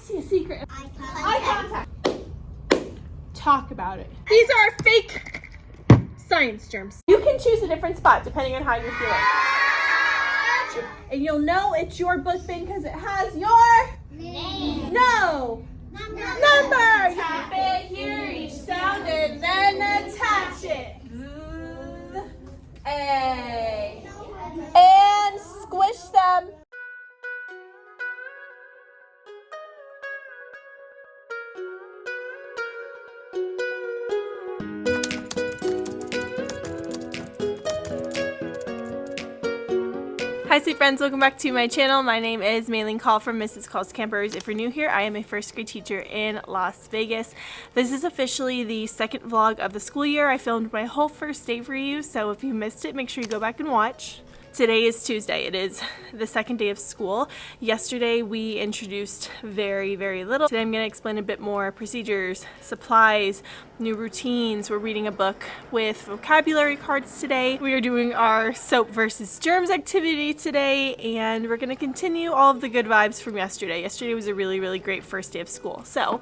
see a secret. Eye contact. Talk about it. These are fake science germs. You can choose a different spot depending on how you're feeling. And you'll know it's your book bin because it has your Name. No. Number. Tap it, hear each sound, and then attach it. A. And squish them. Hi sweet friends, welcome back to my channel. My name is Maylene Call from Mrs. Call's Campers. If you're new here, I am a first grade teacher in Las Vegas. This is officially the second vlog of the school year. I filmed my whole first day for you, so if you missed it, make sure you go back and watch. Today is Tuesday. It is the second day of school. Yesterday we introduced very little. Today I'm going to explain a bit more procedures, supplies, new routines. We're reading a book with vocabulary cards today. We are doing our soap versus germs activity today, and we're going to continue all of the good vibes from yesterday. Yesterday was a really great first day of school. So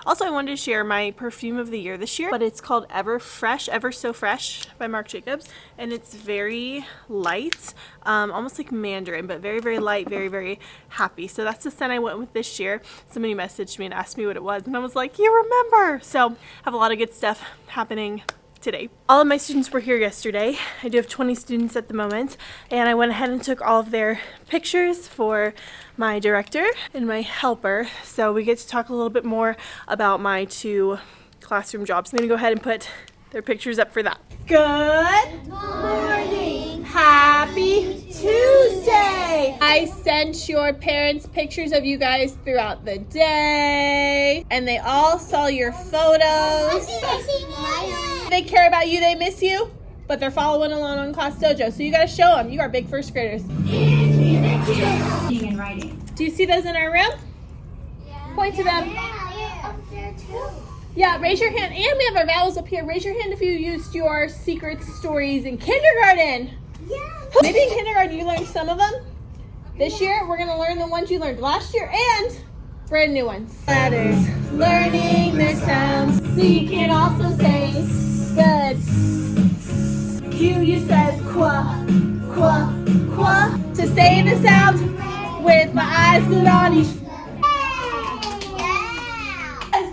also I wanted to share my perfume of the year this year, but it's called Ever So Fresh by Marc Jacobs, and it's very light. Almost like mandarin, but very light, very happy. So that's the scent I went with this year. Somebody messaged me and asked me what it was, and I was like, you remember. So I have a lot of good stuff happening today. All of my students were here yesterday. I do have 20 students at the moment, and I went ahead and took all of their pictures for my director and my helper, so we get to talk a little bit more about my two classroom jobs. I'm gonna go ahead and put their pictures up for that. Good morning. Happy Tuesday. I sent your parents pictures of you guys throughout the day, and they all saw your photos. They care about you, they miss you, but they're following along on Class Dojo, so you gotta show them. You are big first graders. And writing. Do you see those in our room? Yeah. Point to them. Yeah, up there too. Yeah, raise your hand. And we have our vowels up here. Raise your hand if you used your secret stories in kindergarten. Yeah. Maybe in kindergarten you learned some of them. This year, we're going to learn the ones you learned last year and brand new ones. Letters. Learning their sounds. So you can also say good. Q, you says qua, qua, qua. To say the sound with my eyes glued on each.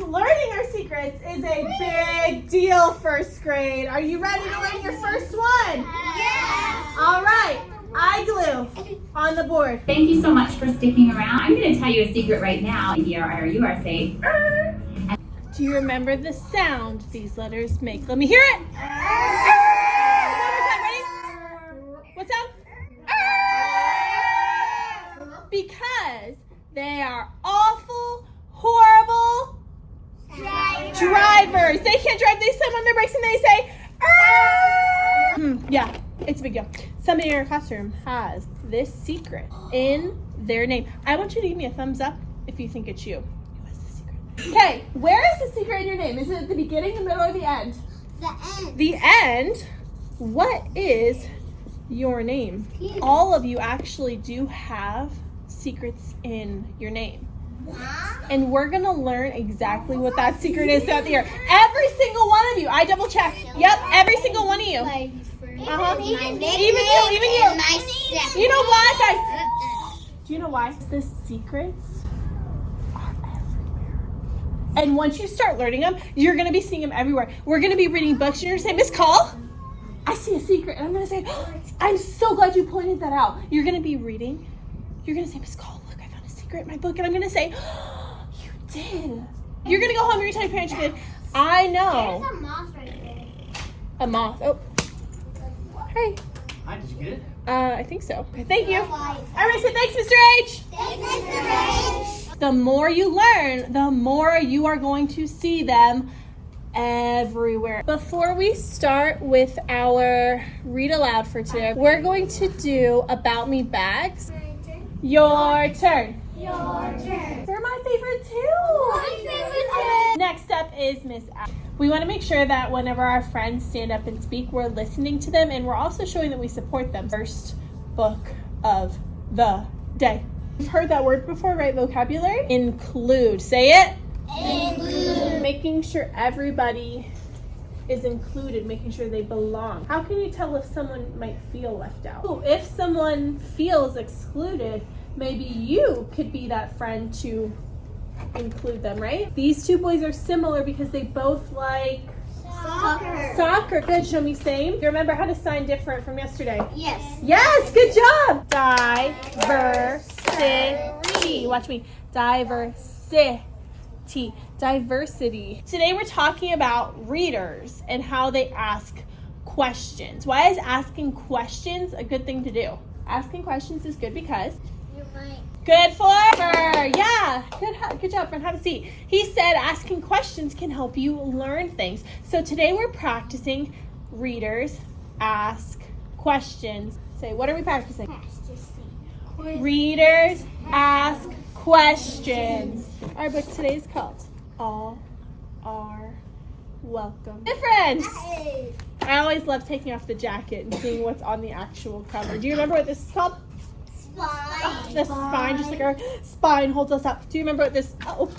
Learning our secrets is a big deal, first grade. Are you ready to learn your first one? Yeah. All right, eye glue on the board. Thank you so much for sticking around. I'm going to tell you a secret right now. E-R-I-R-U-R, say Do you remember the sound these letters make? Let me hear it. One more time, ready? What sound? Because they are awful, horrible drivers. They can't drive. They slam on their brakes and they say, yeah, it's a big deal. Somebody in our classroom has this secret in their name. I want you to give me a thumbs up if you think it's you. Who has the secret? Okay, where is the secret in your name? Is it at the beginning, the middle, or the end? The end. The end? What is your name? All of you actually do have secrets in your name. And we're going to learn exactly what that secret is throughout the year. Every single one of you. I double check. Yep, every single one of you. Uh-huh. Even you. You know why, guys? Do you know why? The secrets are everywhere. And once you start learning them, you're going to be seeing them everywhere. We're going to be reading books, and you're going to say, Miss Call, I see a secret. And I'm going to say, oh, I'm so glad you pointed that out. You're going to be reading. You're going to say, Miss Call, in my book, and I'm gonna say, oh, you did. You're gonna go home, you're gonna tell your parents you did. I know. There's a moth right there. A moth. Oh. Hey. Hi, did you get it? I think so. Okay, thank you. Bye. Everybody say thanks, Mr. H. Thanks, Mr. H. The more you learn, the more you are going to see them everywhere. Before we start with our read aloud for today, we're going to do About Me bags. Your turn. Your turn. They're my favorite too. My favorite too. Next up is Miss Al. We want to make sure that whenever our friends stand up and speak, we're listening to them, and we're also showing that we support them. First book of the day. You've heard that word before, right? Vocabulary? Include. Say it. Include. Making sure everybody is included, making sure they belong. How can you tell if someone might feel left out? Oh, if someone feels excluded, maybe you could be that friend to include them, right? These two boys are similar because they both like Soccer. soccer. Good, show me same. You remember how to sign different from yesterday? Yes. Yes, good job. Diversity. Watch me. Diversity. Diversity. Today we're talking about readers and how they ask questions. Why is asking questions a good thing to do? Asking questions is good because You might. good for her. Yeah. Good job, friend. Have a seat. He said asking questions can help you learn things. So today we're practicing readers ask questions. Say, what are we practicing? Readers ask questions. Our book today is called All Are Welcome. Hey friends! I always love taking off the jacket and seeing what's on the actual cover. Do you remember what this is called? Spine. The spine, just like our spine holds us up. Do you remember what this? Oh,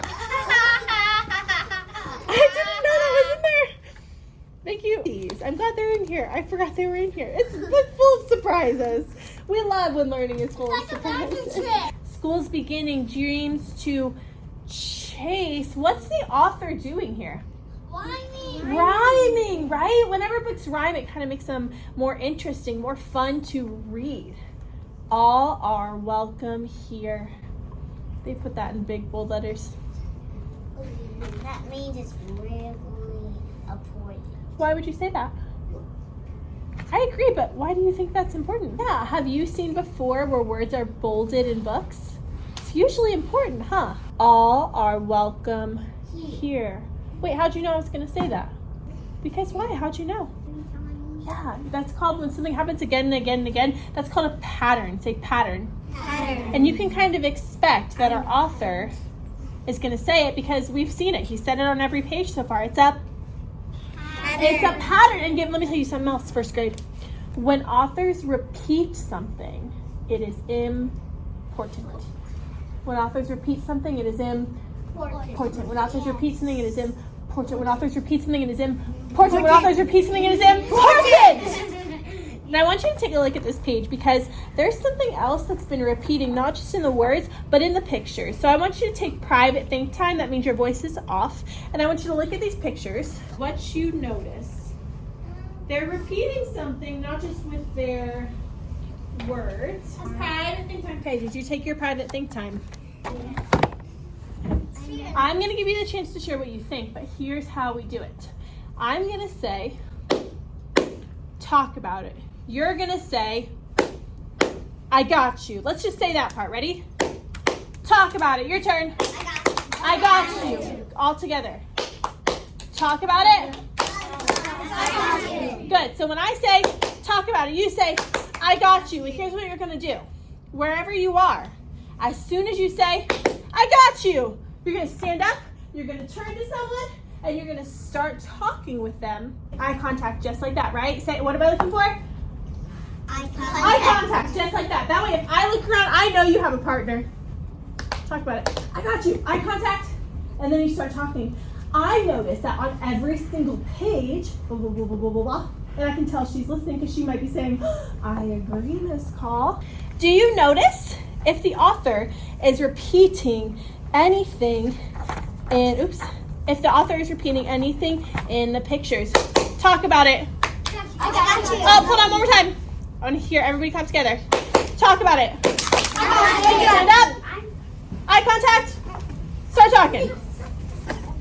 I didn't know that was in there. Thank you. I'm glad they're in here. I forgot they were in here. It's full of surprises. We love when learning is full of surprises. School's beginning, dreams to chase. What's the author doing here? Rhyming, right? Whenever books rhyme, it kind of makes them more interesting, more fun to read. All are welcome here. They put that in big bold letters. That means it's really important. Why would you say that? I agree, but why do you think that's important? Yeah, have you seen before where words are bolded in books? It's usually important, huh? All are welcome here. Wait, how'd you know I was going to say that? Because why? How'd you know? Yeah, that's called when something happens again and again and again. That's called a pattern. Say pattern. And you can kind of expect that our author is going to say it because we've seen it. He said it on every page so far. It's a pattern. And let me tell you something else, first grade. When authors repeat something, it is important. When authors repeat something, it is important. When authors repeat something, it is important. When authors repeat something, it is important. When authors repeat something, it is important. And I want you to take a look at this page because there's something else that's been repeating, not just in the words, but in the pictures. So I want you to take private think time. That means your voice is off. And I want you to look at these pictures. What you notice. They're repeating something, not just with their words. Private think time. Okay, did you take your private think time? I'm going to give you the chance to share what you think, but here's how we do it. I'm going to say, talk about it. You're going to say, I got you. Let's just say that part. Ready? Talk about it. Your turn. I got you. All together. Talk about it. Good. So when I say, talk about it, you say, I got you. And here's what you're going to do. Wherever you are, as soon as you say, I got you, you're going to stand up, you're going to turn to someone, and you're going to start talking with them. Eye contact, just like that, right? Say, what am I looking for? Eye contact, just like that. That way, if I look around, I know you have a partner. Talk about it. I got you. Eye contact, and then you start talking. I notice that on every single page, blah, blah, blah, blah, blah, blah, blah, and I can tell she's listening because she might be saying, I agree, Miss Call. Do you notice if the author is repeating anything if the author is repeating anything in the pictures? Talk about it. I got you. Oh, hold on, one more time. I want to hear everybody clap together. Talk about it. Stand up. Eye contact. Start talking.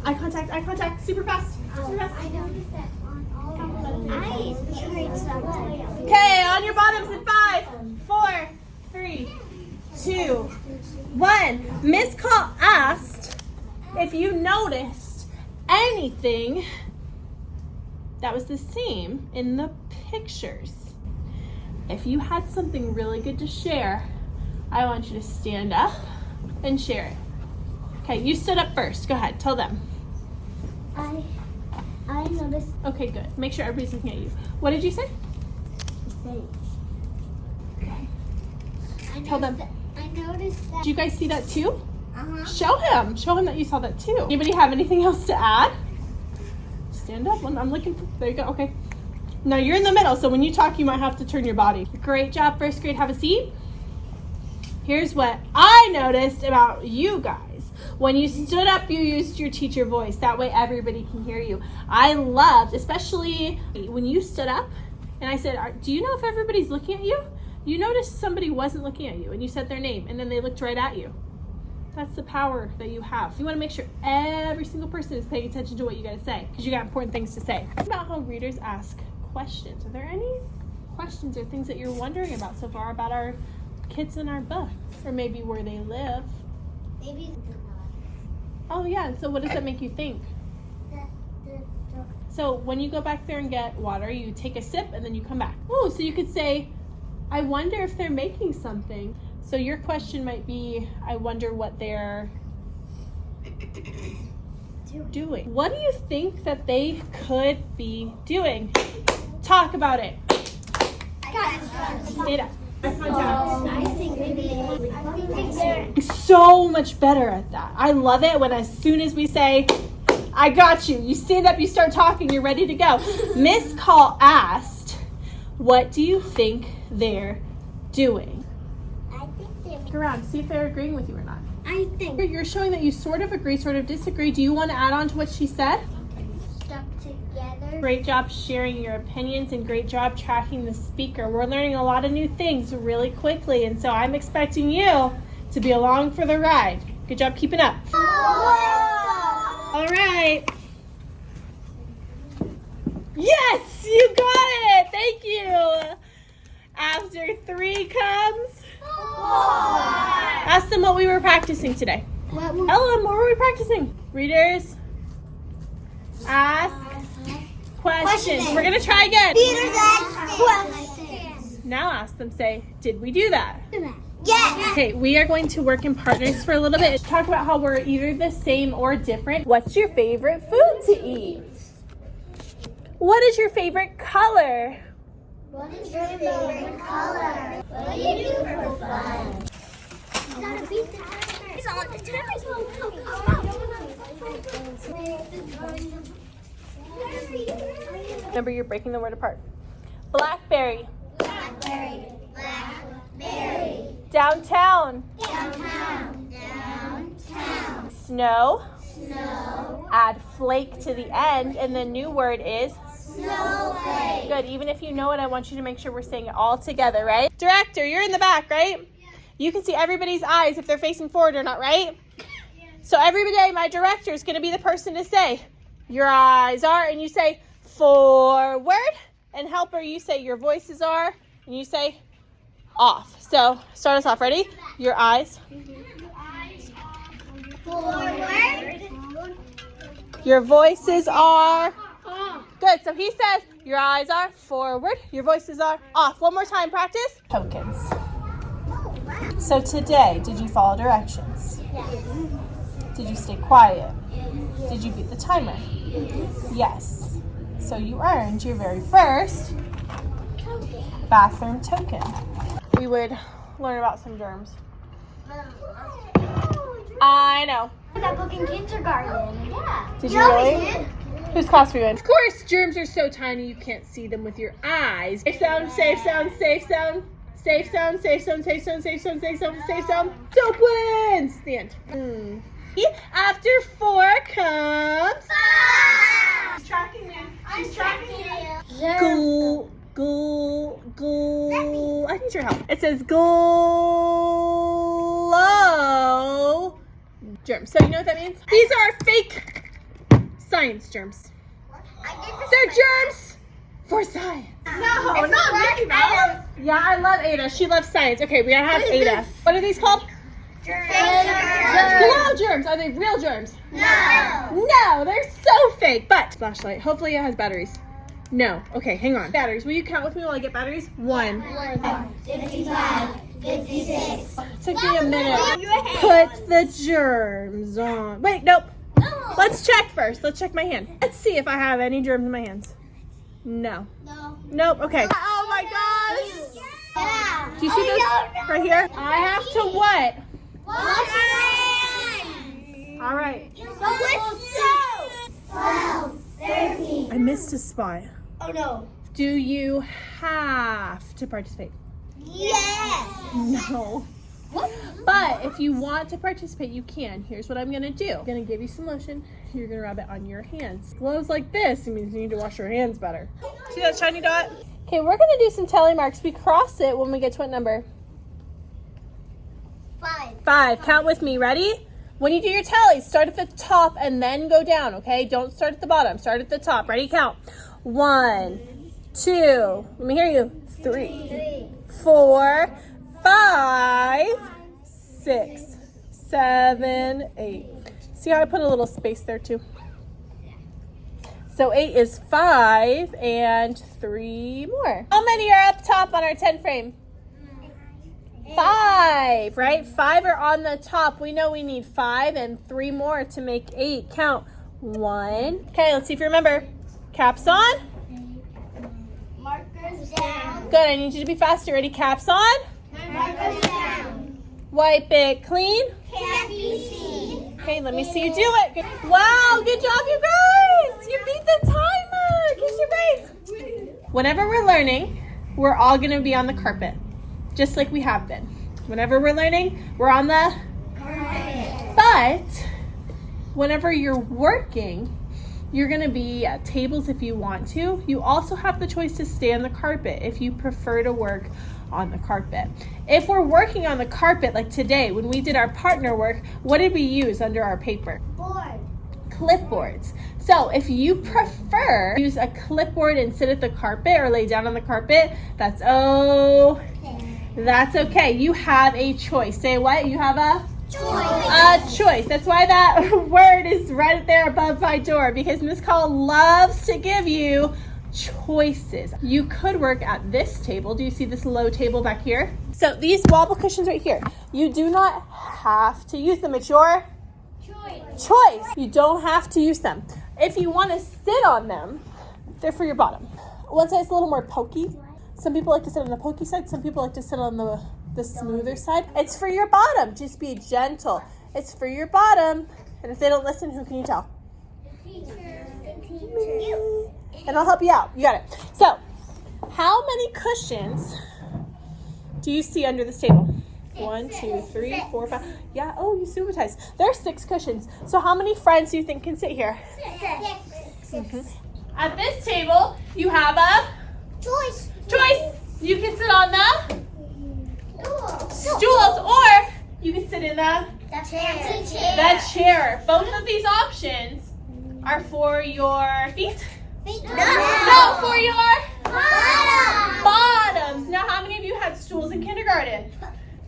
Eye contact, super fast. Super fast. I noticed that on all of them. I heard something. Okay, on your bottoms in 5, 4, 3, 2, 1. Miss Call asked if you noticed anything that was the same in the pictures. If you had something really good to share, I want you to stand up and share it. Okay, you stood up first. Go ahead, tell them. I noticed. Okay, good. Make sure everybody's looking at you. What did you say? Okay. Tell them. I noticed that. Did you guys see that too? Uh-huh. Show him that you saw that too. Anybody have anything else to add? Stand up. I'm looking for, there you go. Okay. Now you're in the middle, so when you talk, you might have to turn your body. Great job, first grade. Have a seat. Here's what I noticed about you guys. When you stood up, you used your teacher voice. That way everybody can hear you. I loved, especially when you stood up and I said, do you know if everybody's looking at you? You noticed somebody wasn't looking at you and you said their name and then they looked right at you. That's the power that you have. You want to make sure every single person is paying attention to what you got to say because you got important things to say. Think about how readers ask questions. Are there any questions or things that you're wondering about so far about our kids in our book? Or maybe where they live? Maybe. Oh yeah, so what does that make you think? So when you go back there and get water, you take a sip and then you come back. Oh, so you could say, I wonder if they're making something. So your question might be, I wonder what they're doing. What do you think that they could be doing? Talk about it. Stand up. I think they're So much better at that. I love it when as soon as we say, I got you, you stand up, you start talking, you're ready to go. Miss Call asked, what do you think they're doing? I think they're. Look around, see if they're agreeing with you or not. I think You're showing that you sort of agree, sort of disagree. Do you want to add on to what she said? stuck together. Great job sharing your opinions and great job tracking the speaker. We're learning a lot of new things really quickly, and so I'm expecting you to be along for the ride. Good job keeping up. All right. Yes, you got it. Thank you. After 3 comes 4. Ask them what we were practicing today. Ellen, what were we practicing? Readers, ask questions. We're going to try again. Now ask them, say, did we do that? Yes. Okay, we are going to work in partners for a little bit. Talk about how we're either the same or different. What's your favorite food to eat? What is your favorite color? What is your favorite color? What do you do for fun? Gotta beat the timer. It's on the timer. Remember, you're breaking the word apart. Blackberry. Blackberry. Blackberry. Downtown. Downtown. Downtown. Snow. Snow. Add flake to the end, and the new word is Snowflake. good. Even if you know it, I want you to make sure we're saying it all together, right? Director, you're in the back, right? You can see everybody's eyes if they're facing forward or not, right? So every day, my director is going to be the person to say, your eyes are, and you say forward, and helper, you say your voices are, and you say off. So start us off. Ready? Your eyes. Forward. Your voices are. Good. So he says your eyes are forward. Your voices are off. One more time. Practice. Tokens. So today, did you follow directions? Did you stay quiet? Did you beat the timer? Yes. So you earned your very first bathroom token. We would learn about some germs. I know. That book in kindergarten. Yeah. Did you really? Whose class were you in? Of course, germs are so tiny you can't see them with your eyes. Safe sound, safe sound, safe sound. Safe sound, safe sound, safe sound, safe sound, safe sound, safe sound. Dope wins! The end. After 4 comes... 5! She's tracking me. She's tracking you. Ghoul, ghoul, ghoul. I need your help. It says glow germs. So you know what that means? These are fake science germs. They're germs for science. No, not Mickey Mouse. Yeah, I love Ada. She loves science. Okay, we gotta have Ada. What are these called? Glow germs. Are they real germs? No. No, they're so fake. But flashlight. Hopefully it has batteries. No. Okay, hang on. Batteries. Will you count with me while I get batteries? 1. 55, 56. Took me a minute. Put the germs on. Wait, nope. Let's check first. Let's check my hand. Let's see if I have any germs in my hands. No. No. Nope. Okay. Oh my gosh. Yeah. Do you see this right here? I have to what? Wash your hands. All right. But with soap. 12, 13. I missed a spot. Oh no. Do you have to participate? Yes. No. What? But if you want to participate, you can. Here's what I'm gonna do. I'm gonna give you some lotion. You're gonna rub it on your hands. Gloves like this, it means you need to wash your hands better. See that shiny dot? Okay, we're gonna do some tally marks. We cross it when we get to what number? 5. 5. Count with me. Ready? When you do your tallies, start at the top and then go down, okay? Don't start at the bottom. Start at the top. Ready? Count. 1, 2, let me hear you. 3, 4, 5, 6, 7, 8. See how I put a little space there too? So 8 is 5 and 3 more. How many are up top on our 10 frame? 5, right? 5 are on the top. We know we need 5 and 3 more to make 8. Count. 1. Okay, let's see if you remember. Caps on. Markers down. Good, I need you to be faster. Ready? Caps on. Markers down. Wipe it clean. Can't be seen. Okay, let me see you do it. Good. Wow, good job, you guys. You beat the timer. Kiss your face. Whenever we're learning, we're all going to be on the carpet, just like we have been. Whenever we're learning, we're on the Carpet. But whenever you're working, you're going to be at tables if you want to. You also have the choice to stay on the carpet if you prefer to work on the carpet. If we're working on the carpet, like today when we did our partner work, what did we use under our paper? Board. Clipboards. So if you prefer to use a clipboard and sit at the carpet or lay down on the carpet, that's okay. You have a choice. Say what? You have a choice. That's why that word is right there above my door, because Miss Call loves to give you choices. You could work at this table. Do you see this low table back here? So these wobble cushions right here, you do not have to use them. It's your choice. You don't have to use them. If you want to sit on them, they're for your bottom. One side's a little more pokey. Some people like to sit on the pokey side. Some people like to sit on the smoother side. It's for your bottom. Just be gentle. It's for your bottom. And if they don't listen, who can you tell? You. And I'll help you out. You got it. So, how many cushions do you see under this table? 1, 2, 3, 4, 5. Yeah, oh, you supervised. There are 6 cushions. So how many friends do you think can sit here? 6. At this table, you have a Choice. You can sit on the stools, or you can sit in the chair. Both of these options are for your feet. No, for your bottoms. Now, how many of you had stools in kindergarten?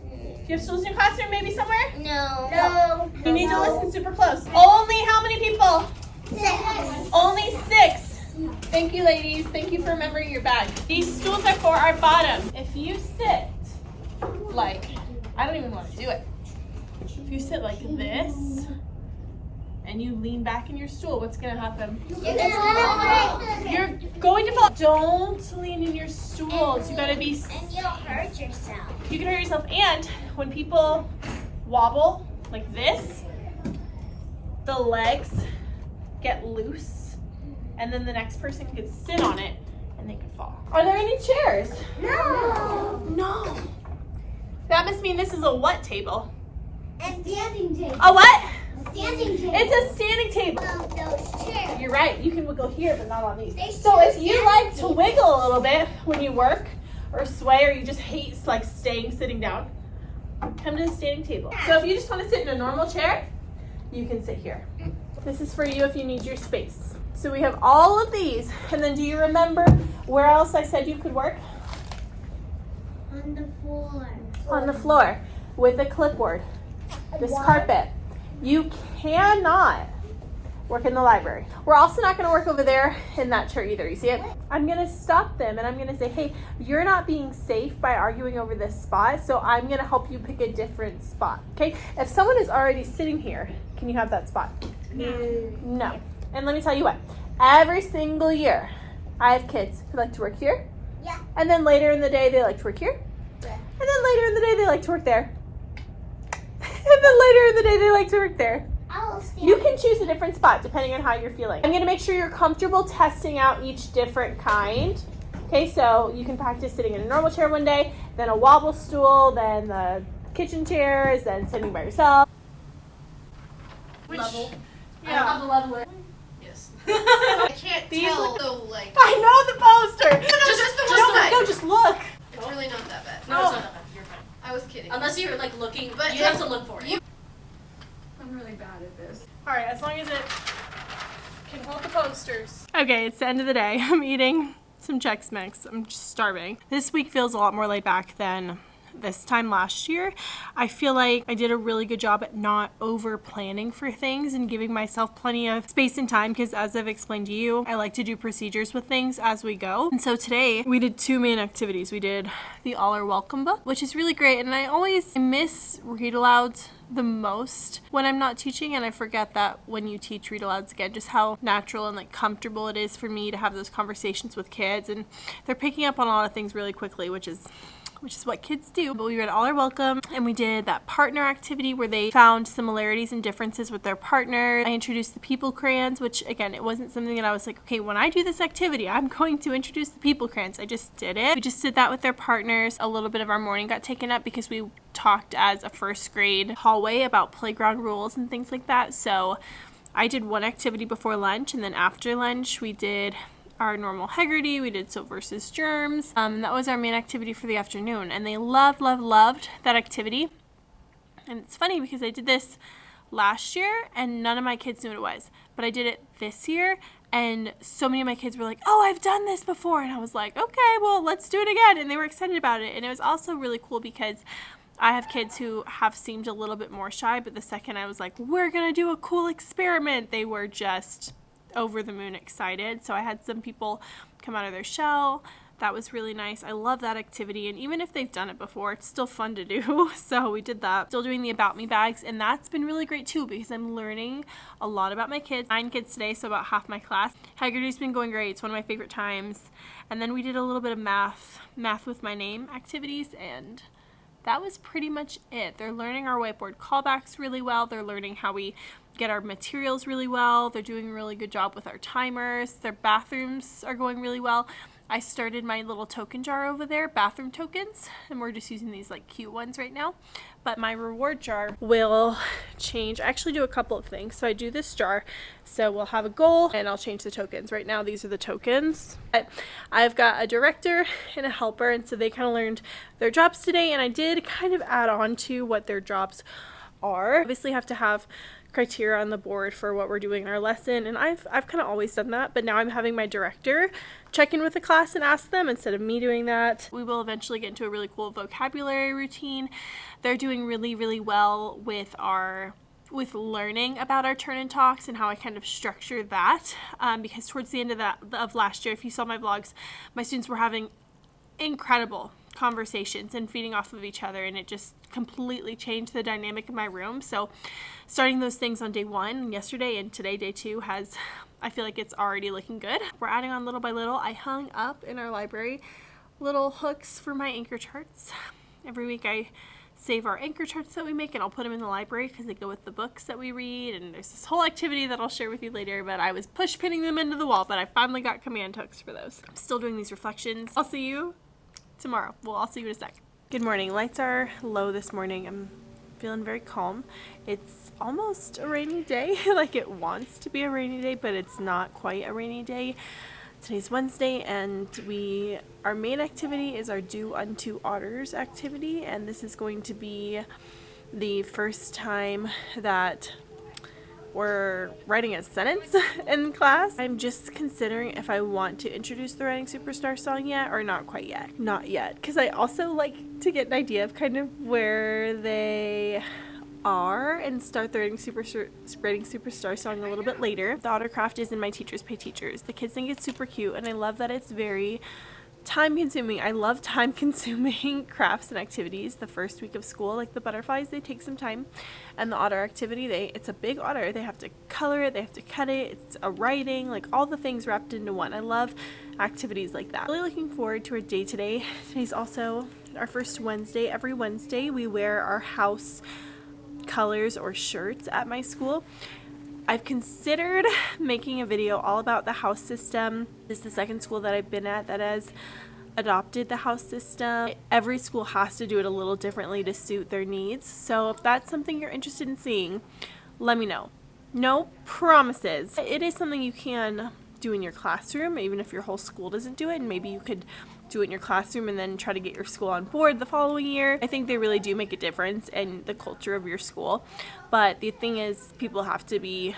Do you have stools in your classroom maybe somewhere? No. You need to listen super close. Only how many people? 6. Only 6. Thank you, ladies. Thank you for remembering your bag. These stools are for our bottom. If you sit like, I don't even want to do it. If you sit like this and you lean back in your stool, what's going to happen? You're going to fall. Don't lean in your stools. You got to be. And you'll hurt yourself. You can hurt yourself. And when people wobble like this, the legs get loose, and then the next person could sit on it and they could fall. Are there any chairs? No. That must mean this is a what table? A standing table. A what? Standing table. It's a standing table. Those chairs. You're right. You can wiggle here, but not on these. They So still if you stand like to tables. wiggle a little bit when you work or sway, or you just hate like staying sitting down, come to the standing table. So if you just want to sit in a normal chair, you can sit here. This is for you if you need your space. So we have all of these. And then do you remember where else I said you could work? On the floor. On the floor with a clipboard. This carpet. You cannot work in the library. We're also not going to work over there in that chair either. You see it? I'm going to stop them and I'm going to say, hey, you're not being safe by arguing over this spot, so I'm going to help you pick a different spot. Okay? If someone is already sitting here, can you have that spot? No. And let me tell you what. Every single year, I have kids who like to work here. Yeah. And then later in the day, they like to work here. And then later in the day, they like to work there. And then later in the day, they like to work there. You can choose a different spot depending on how you're feeling. I'm going to make sure you're comfortable testing out each different kind. Okay, so you can practice sitting in a normal chair one day, then a wobble stool, then the kitchen chairs, then sitting by yourself. Level. Yeah. I love the level. Yes. I can't tell. So like. I know the poster. Just the one side. No, just look. It's really not that bad. No, it's not that bad. You're fine. I was kidding. Unless you're like looking, But you have to look for it. I'm really bad at this. All right, as long as it can hold the posters. Okay, it's the end of the day. I'm eating some Chex Mix. I'm just starving. This week feels a lot more laid back than this time last year. I feel like I did a really good job at not over planning for things and giving myself plenty of space and time, because as I've explained to you, I like to do procedures with things as we go. And so today we did two main activities. We did the All Are Welcome book, which is really great, and I miss read alouds the most when I'm not teaching, and I forget that when you teach read alouds again, just how natural and like comfortable it is for me to have those conversations with kids, and they're picking up on a lot of things really quickly, which is what kids do. But we read All Are Welcome, and we did that partner activity where they found similarities and differences with their partner. I introduced the people crayons, which again, it wasn't something that I was like, okay, when I do this activity, I'm going to introduce the people crayons. I just did it. We just did that with their partners. A little bit of our morning got taken up because we talked as a first grade hallway about playground rules and things like that. So I did one activity before lunch, and then after lunch we did our normal Haggerty, we did soap versus germs, and that was our main activity for the afternoon, and they loved that activity. And it's funny because I did this last year and none of my kids knew what it was, but I did it this year and so many of my kids were like, oh, I've done this before, and I was like, okay, well, let's do it again, and they were excited about it. And it was also really cool because I have kids who have seemed a little bit more shy, but the second I was like, we're gonna do a cool experiment, they were just over the moon excited. So I had some people come out of their shell. That was really nice. I love that activity, and even if they've done it before, it's still fun to do. So we did that. Still doing the About Me bags, and that's been really great too because I'm learning a lot about my kids. 9 kids today, so about half my class. Haggerty's been going great. It's one of my favorite times. And then we did a little bit of math with my name activities, and that was pretty much it. They're learning our whiteboard callbacks really well. They're learning how we get our materials really well. They're doing a really good job with our timers. Their bathrooms are going really well. I started my little token jar over there, bathroom tokens, and we're just using these like cute ones right now. But my reward jar will change. I actually do a couple of things. So I do this jar, so we'll have a goal and I'll change the tokens. Right now these are the tokens. I've got a director and a helper, and so they kind of learned their jobs today, and I did kind of add on to what their jobs are. Obviously have to have criteria on the board for what we're doing in our lesson, and I've kind of always done that, but now I'm having my director check in with the class and ask them instead of me doing that. We will eventually get into a really cool vocabulary routine. They're doing really well with learning about our turn and talks and how I kind of structure that, because towards the end of last year, if you saw my vlogs, my students were having incredible conversations and feeding off of each other, and it just completely changed the dynamic in my room. So starting those things on day 1 yesterday, and today day 2 I feel like it's already looking good. We're adding on little by little. I hung up in our library little hooks for my anchor charts. Every week I save our anchor charts that we make, and I'll put them in the library because they go with the books that we read, and there's this whole activity that I'll share with you later, but I was push pinning them into the wall, but I finally got command hooks for those. I'm still doing these reflections. I'll see you tomorrow. Well, I'll see you in a sec. Good morning. Lights are low this morning. I'm feeling very calm. It's almost a rainy day. Like it wants to be a rainy day, but it's not quite a rainy day. Today's Wednesday, and our main activity is our Do Unto Otters activity, and this is going to be the first time that we're writing a sentence in class. I'm just considering if I want to introduce the Writing Superstar song yet or not quite yet. Not yet, because I also like to get an idea of kind of where they are and start the Writing Superstar song a little bit later. The Ottercraft is in my Teachers Pay Teachers. The kids think it's super cute, and I love that it's very time consuming. I love time consuming crafts and activities. The first week of school, like the butterflies, they take some time, and the otter activity, it's a big otter. They have to color it, they have to cut it, it's a writing, like all the things wrapped into one. I love activities like that. Really looking forward to our day today. Today's also our first Wednesday. Every Wednesday we wear our house colors or shirts at my school. I've considered making a video all about the house system. This is the second school that I've been at that has adopted the house system. Every school has to do it a little differently to suit their needs. So if that's something you're interested in seeing, let me know. No promises. It is something you can do in your classroom, even if your whole school doesn't do it, and maybe you could do it in your classroom and then try to get your school on board the following year. I think they really do make a difference in the culture of your school. But the thing is, people have to be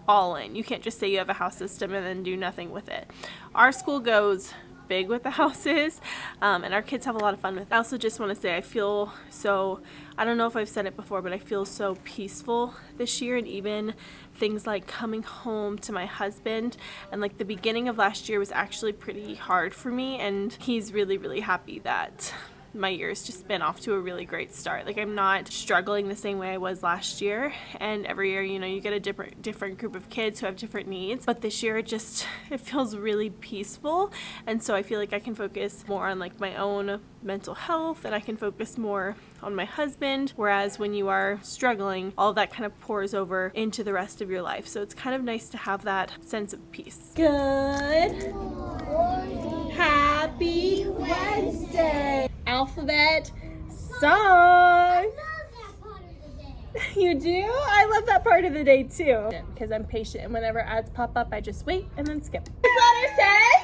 all in. You can't just say you have a house system and then do nothing with it. Our school goes big with the houses, and our kids have a lot of fun with it. I also just want to say I feel so, I don't know if I've said it before, but I feel so peaceful this year, and even things like coming home to my husband, and like the beginning of last year was actually pretty hard for me, and he's really happy that my year's just been off to a really great start. Like, I'm not struggling the same way I was last year, and every year, you know, you get a different group of kids who have different needs, but this year it feels really peaceful, and so I feel like I can focus more on like my own mental health, and I can focus more on my husband, whereas when you are struggling, all of that kind of pours over into the rest of your life. So it's kind of nice to have that sense of peace. Good. Happy Wednesday. Alphabet song. You do? I love that part of the day too, because I'm patient, and whenever ads pop up, I just wait and then skip. This letter says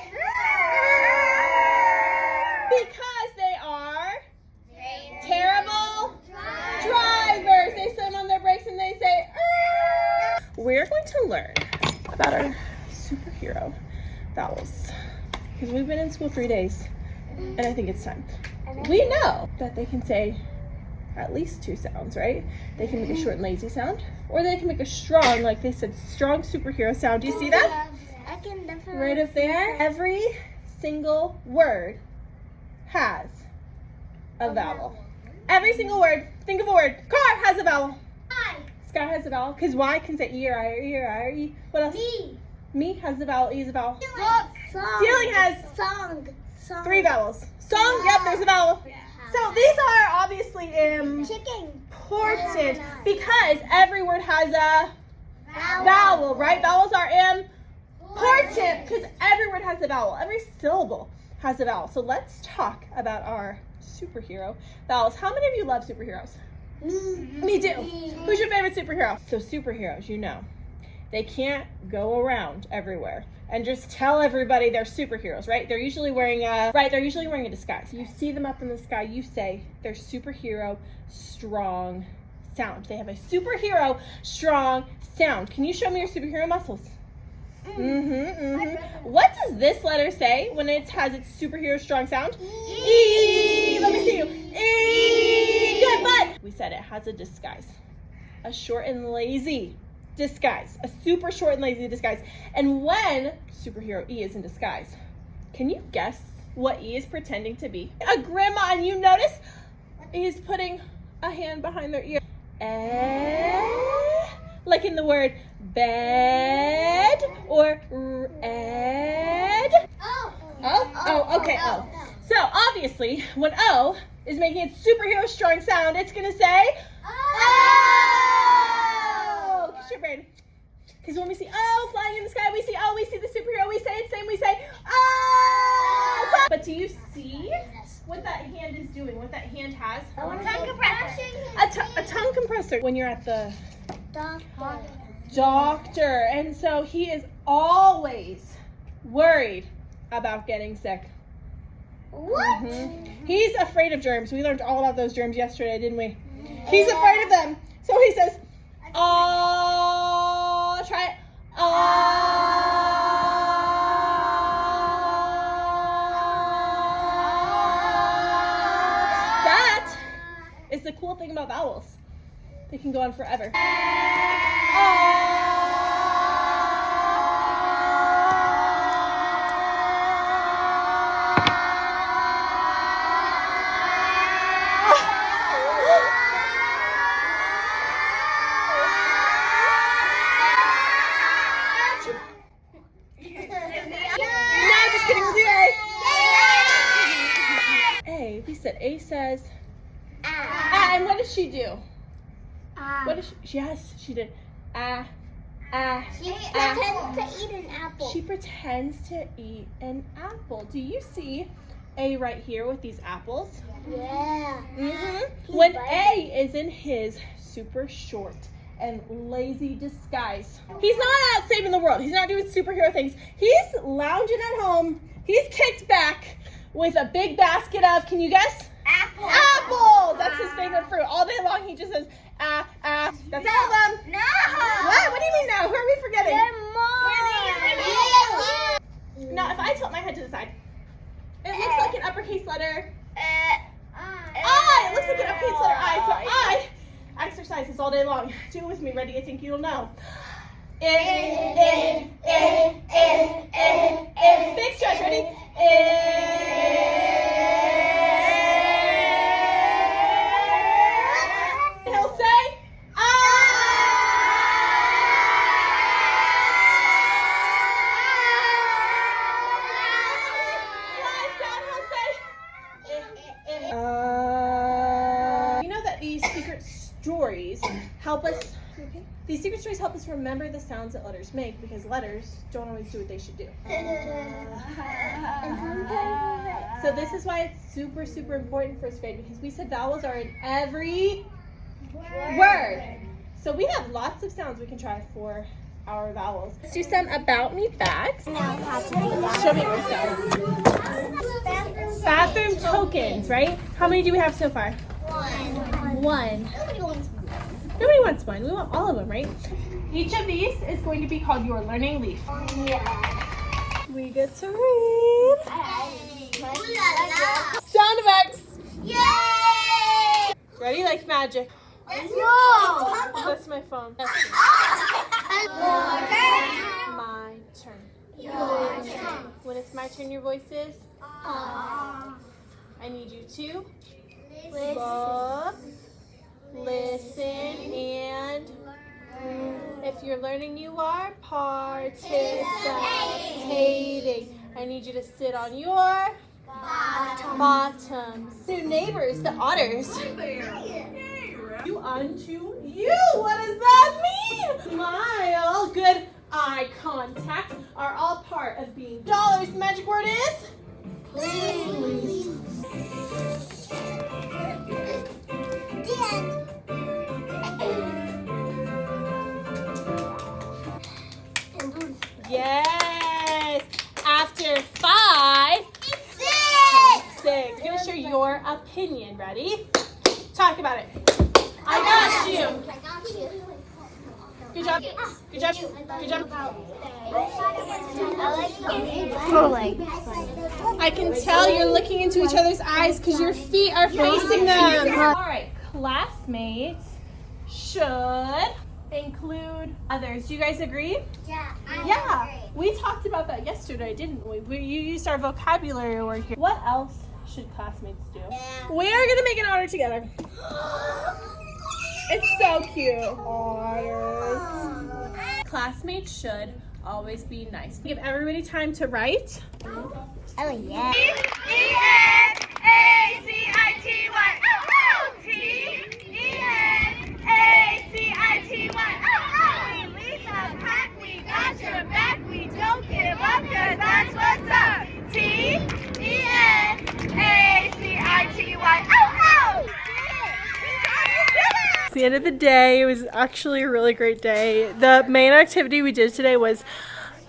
because they are terrible drivers. They slam on their brakes and they say, we're going to learn about our superhero vowels, because we've been in school 3 days, and I think it's time. We know that they can say at least 2 sounds, right? They can make a short and lazy sound, or they can make a strong, like they said, strong superhero sound. Do you see that? I can definitely. Right up there. Every single word has a vowel. Every single word. Think of a word. Car has a vowel. Sky has a vowel, because Y can say E or I or E or I or E. What else? Me has a vowel. E is a vowel. Ceiling has Song. 3 vowels. Song, yep, there's a vowel. So these are obviously important because every word has a vowel, right? Vowels are important because every word has a vowel. Every syllable has a vowel. So let's talk about our superhero vowels. How many of you love superheroes? Me too. Who's your favorite superhero? So superheroes, you know, they can't go around everywhere and just tell everybody they're superheroes, right? They're usually wearing a disguise. You see them up in the sky, you say their superhero strong sound. They have a superhero strong sound. Can you show me your superhero muscles? What does this letter say when it has its superhero strong sound? E. Let me see you. E. Good, but we said it has a disguise. A short and lazy disguise. A super short and lazy disguise. And when superhero E is in disguise, can you guess what E is pretending to be? A grandma, and you notice E is putting a hand behind their ear. Like in the word bed or red. Okay. So obviously, when O is making its superhero strong sound, it's gonna say oh. Kiss your brain. Because when we see O flying in the sky, we see O, we see the superhero, we say its name, we say oh. But do you see what that hand is doing? What that hand has? A tongue compressor. When you're at the doctor, and so he is always worried about getting sick. What? He's afraid of germs. We learned all about those germs yesterday, didn't we? He's afraid of them. So he says, oh, try it. That is the cool thing about vowels. They can go on forever. A. We said A says she do? What did she? Yes, she did. She pretends to eat an apple. She pretends to eat an apple. Do you see A right here with these apples? Yeah. When A is in his super short and lazy disguise, he's not out saving the world. He's not doing superhero things. He's lounging at home. He's kicked back with a big basket of, can you guess? Apples! That's his favorite fruit. All day long he just says, That's all of them. No. What? What do you mean no? Who are we forgetting? There are more. Now, if I tilt my head to the side, it looks like an uppercase letter. I. It looks like an uppercase letter I. So I exercise this all day long. Do it with me. Ready? I think you'll know. Big stretch. Ready? He'll say, You know that these secret stories help us. Okay. These secret stories help us remember the sounds that letters make because letters don't always do what they should do. So this is why it's super, super important first grade because we said vowels are in every word. So we have lots of sounds we can try for our vowels. Let's do some about me facts. Show me your stuff. Bathroom tokens, right? How many do we have so far? One. Nobody wants one. We want all of them, right? Each of these is going to be called your learning leaf. We get to read. Sound effects. Yay! Ready? Like magic. Whoa! That's my phone. Your My turn. turn. When it's my turn, your voice is? I need you to look, listen, and if you're learning, you are participating. I need you to sit on your bottoms. New neighbors, the otters. You unto you. What does that mean? Smile. Good eye contact are all part of being dollars. The magic word is? Please. Yes. After 5, 6. Give us your opinion. Ready? Talk about it. I got you. Good job. Good job. Good job. I can tell you're looking into each other's eyes because your feet are facing them. All right, classmates should include others. Do you guys agree? Yeah. We talked about that yesterday, didn't we? You used our vocabulary word here. What else should classmates do? We are going to make an otter together. It's so cute. Otters. Classmates should always be nice. Give everybody time to write. Oh, yeah. It's the end of the day. It was actually a really great day. The main activity we did today was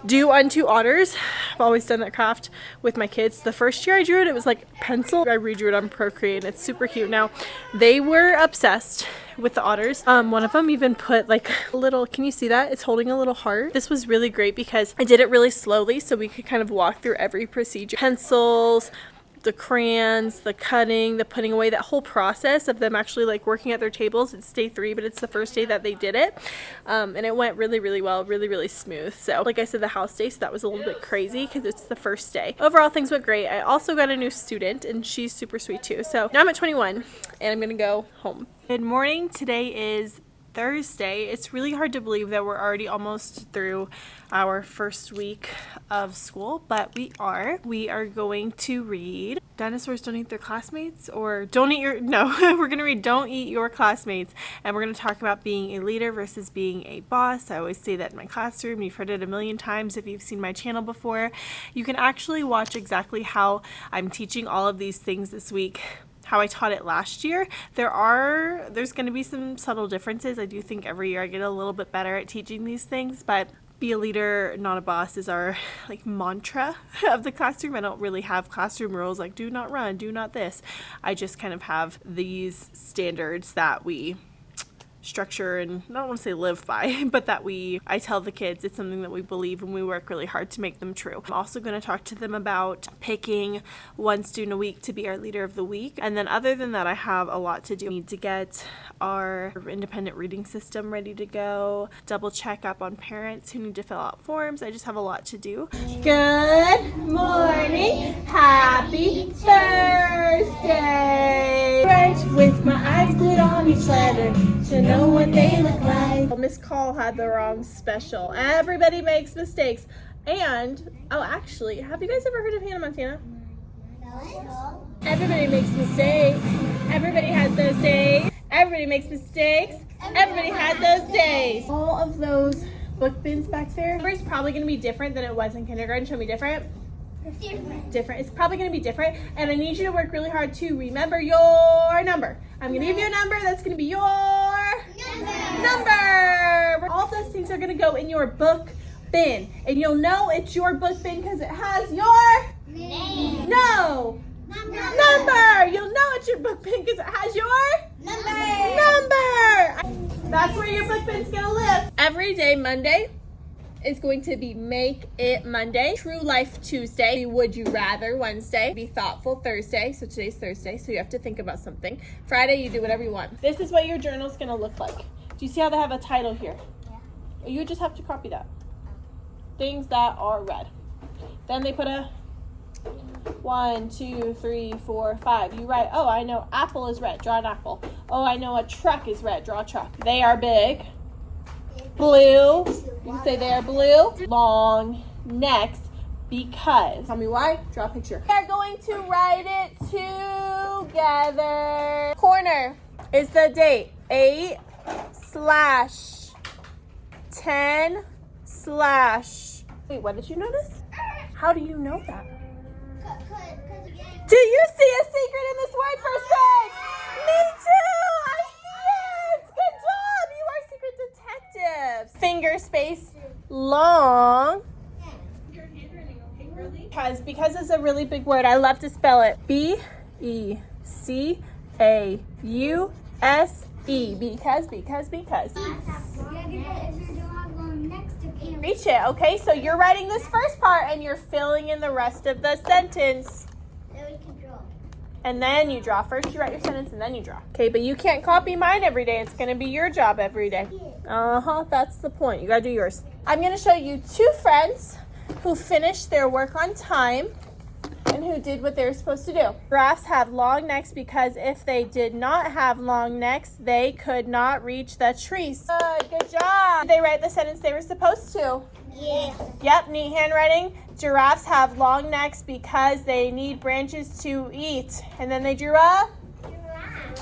do unto otters. I've always done that craft with my kids. The first year I drew it, it was like pencil. I redrew it on Procreate and it's super cute. Now, they were obsessed with the otters. One of them even put like a little, can you see that? It's holding a little heart. This was really great because I did it really slowly so we could kind of walk through every procedure. Pencils, the crayons, the cutting, the putting away, that whole process of them actually like working at their tables. It's day 3, but it's the first day that they did it. And it went really, really well, really, really smooth. So like I said, the house day, so that was a little bit crazy because it's the first day. Overall, things went great. I also got a new student and she's super sweet too. So now I'm at 21 and I'm gonna go home. Good morning. Today is Thursday. It's really hard to believe that we're already almost through our first week of school, but we are. We are going to read Dinosaurs don't eat their classmates, or don't eat your, no, we're going to read Don't Eat Your Classmates, and we're going to talk about being a leader versus being a boss. I always say that in my classroom. You've heard it a million times if you've seen my channel before. You can actually watch exactly how I'm teaching all of these things this week, how I taught it last year. There's going to be some subtle differences. I do think every year I get a little bit better at teaching these things, but be a leader, not a boss is our like mantra of the classroom. I don't really have classroom rules like do not run, do not this. I just kind of have these standards that we structure and I don't want to say live by, but that I tell the kids it's something that we believe and we work really hard to make them true. I'm also going to talk to them about picking one student a week to be our leader of the week. And then other than that, I have a lot to do. We need to get our independent reading system ready to go, double check up on parents who need to fill out forms. I just have a lot to do. Good morning, happy Thursday. French with my eyes glued on each letter to know what they look like. Miss Call had the wrong special. Everybody makes mistakes. And, oh, actually, have you guys ever heard of Hannah Montana? No. Everybody makes mistakes. Everybody has those days. Everybody makes mistakes. Everybody has those days. All of those book bins back there. It's probably going to be different than it was in kindergarten. Show me different. Different. It's probably going to be different. And I need you to work really hard to remember your number. I'm going to give you a number. That's going to be your number. All of those things are going to go in your book bin. And you'll know it's your book bin because it has your Name. No. Number. You'll know it's your book bin because it has your number. That's where your book bin's going to live. Every day Monday is going to be Make It Monday, True Life Tuesday, Would You Rather Wednesday, Be Thoughtful Thursday. So today's Thursday, so you have to think about something. Friday, you do whatever you want. This is what your journal's gonna look like. Do you see how they have a title here? Yeah. You just have to copy that. Things that are red. Then they put a 1, 2, 3, 4, 5. You write, oh, I know apple is red, draw an apple. Oh, I know a truck is red, draw a truck. They are big. Blue. You can say they are blue. Long. Next. Because. Tell me why. Draw a picture. We're going to write it together. Corner is the date. 8/10/. Wait, what did you notice? How do you know that? Do you see a secret in this word, first grade? Me too! I see it! Good job! You are secret detectives. Finger space long. Your handwriting, okay, really? Because it's a really big word, I love to spell it. BECAUSE. Because. Reach it, okay? So you're writing this first part and you're filling in the rest of the sentence. And then you draw. First you write your sentence and then you draw. Okay, but you can't copy mine every day. It's going to be your job every day. That's the point. You got to do yours. I'm going to show you 2 friends who finished their work on time and who did what they were supposed to do. Giraffes have long necks because if they did not have long necks, they could not reach the trees. Good job. Did they write the sentence they were supposed to? Yeah. Yep, neat handwriting. Giraffes have long necks because they need branches to eat. And then they drew a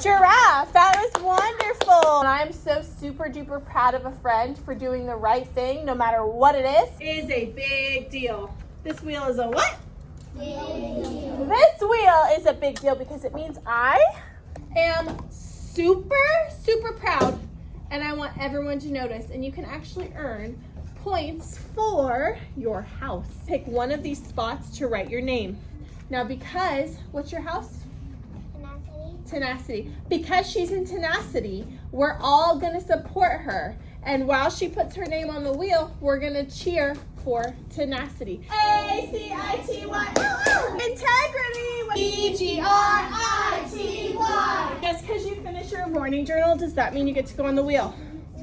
giraffe. That was wonderful. And I'm so super duper proud of a friend for doing the right thing, no matter what it is. It is a big deal. This wheel is a what? This wheel is a big deal because it means I am super proud and I want everyone to notice. And you can actually earn points for your house. Pick one of these spots to write your name. Now what's your house? Tenacity. Because she's in Tenacity, we're all gonna support her. And while she puts her name on the wheel, we're gonna cheer for Tenacity. A-C-I-T-Y. Integrity. E-G-R-I-T-Y. Just because you finish your morning journal, does that mean you get to go on the wheel?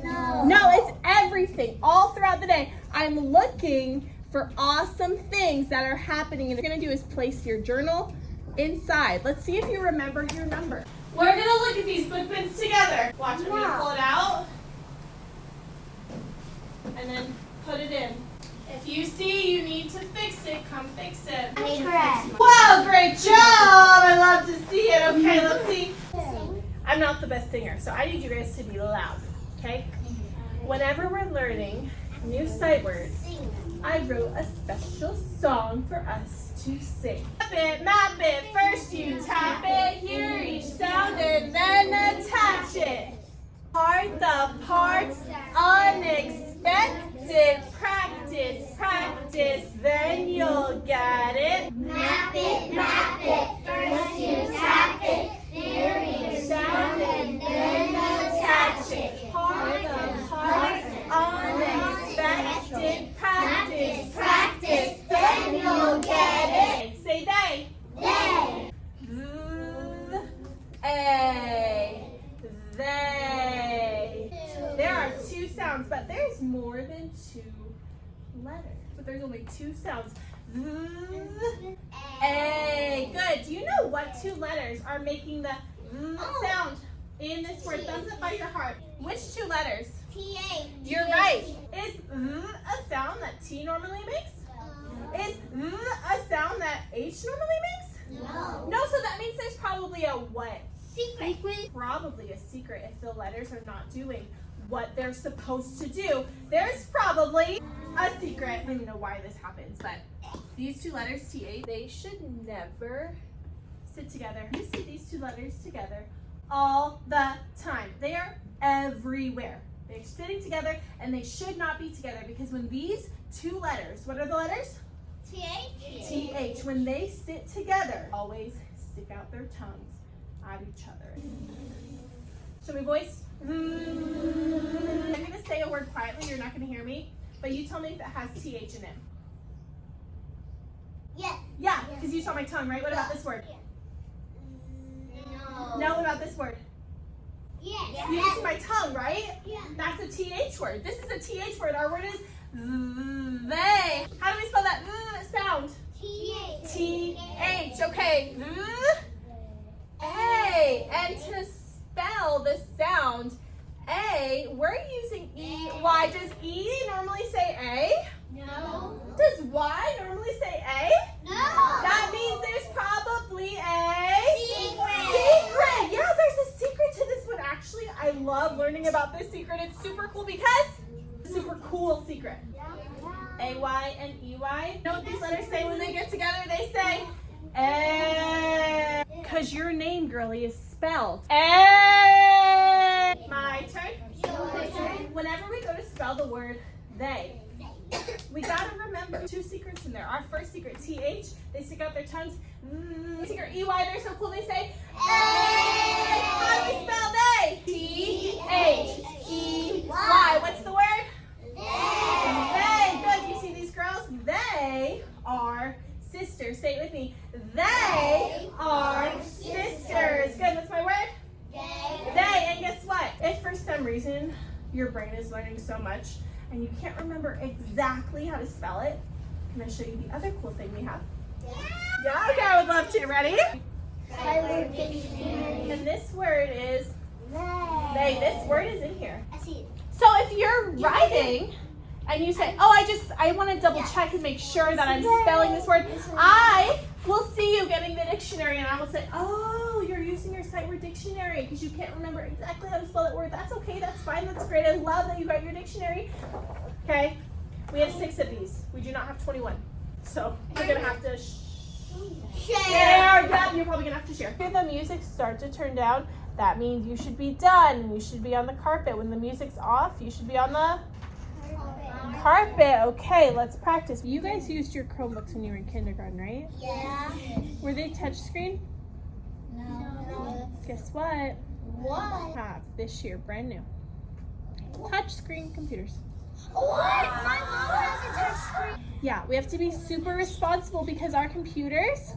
No, it's everything, all throughout the day. I'm looking for awesome things that are happening. And what you're gonna do is place your journal inside. Let's see if you remember your number. We're gonna look at these book bins together. Watch, I'm gonna pull it out. And then put it in. If you see you need to fix it, come fix it. Correct. Wow, great job! I love to see it. Okay, let's see. I'm not the best singer, so I need you guys to be loud, okay? Whenever we're learning new sight words, I wrote a special song for us to sing. Map it, first you tap it, hear each sound and then attach it. Part the parts, unexpected, practice, then you'll get it. Map it, first you tap it, hear each sound and then attach it. Part the parts, unexpected, practice, then you'll get it. Say they. They. They. There are two sounds, but there's more than two letters. But there's only two sounds. A. Good. Do you know what two letters are making the sound in this word? Thumbs up by your heart. Which two letters? T-A. You're right. Is a sound that T normally makes? Is a sound that H normally makes? No. No, so that means there's probably a what? Secret. Probably a secret if the letters are not doing what they're supposed to do. There's probably a secret. I don't even know why this happens, but these two letters, T-A, they should never sit together. You see these two letters together all the time. They are everywhere. They're sitting together and they should not be together because when these two letters, what are the letters? T-H. T-H. When they sit together, always stick out their tongues at each other. Should we voice? I'm going to say a word quietly. You're not going to hear me, but you tell me if it has T-H in it. Yes. Yeah, because you saw my tongue, right? What about this word? No. No, what about this word? Yes. You can see my tongue, right? Yeah. That's a TH word. This is a TH word. Our word is they. How do we spell that sound? T-H. T-H. Okay. A. And to spell the sound A, we're using E-Y. Does E normally say A? No. Does Y normally say A? No. That means there's probably a Secret. Yeah, there's a secret to this one. Actually, I love learning about this secret. It's super cool because it's a super cool secret. A-Y and E-Y. You know what these letters say when they get together? They say A. Because your name, girly, is spelled A. My turn. Your turn. Whenever we go to spell the word they, we gotta remember two secrets in there. Our first secret, T-H, they stick out their tongues. Secret, E-Y, they're so cool, they say A. How do we spell they? T-H-E-Y. What's the word? They. Good. You see these girls? They are sisters. Say it with me. They are sisters. Good. What's my word? They. And guess what? If for some reason your brain is learning so much and you can't remember exactly how to spell it, can I show you the other cool thing we have? Yeah, okay, I would love to. Ready? And this word is they. This word is in here. I see it. So if you're writing and you say, oh, I want to double check and make sure that I'm spelling this word, I will see you getting the dictionary and I will say, oh, you're using your sight word dictionary because you can't remember exactly how to spell that word. That's okay, that's fine, that's great. I love that you got your dictionary. Okay, we have 6 of these. We do not have 21. So you're going to have to share. Yeah, you're probably going to have to share. If the music starts to turn down, that means you should be done. You should be on the carpet. When the music's off, you should be on the carpet. Okay, let's practice. You guys used your Chromebooks when you were in kindergarten, right? Yeah. Were they touchscreen? No. Guess what? What? Have this year, brand new. Touchscreen computers. What? My mom has a touch screen. Yeah, we have to be super responsible because our computers,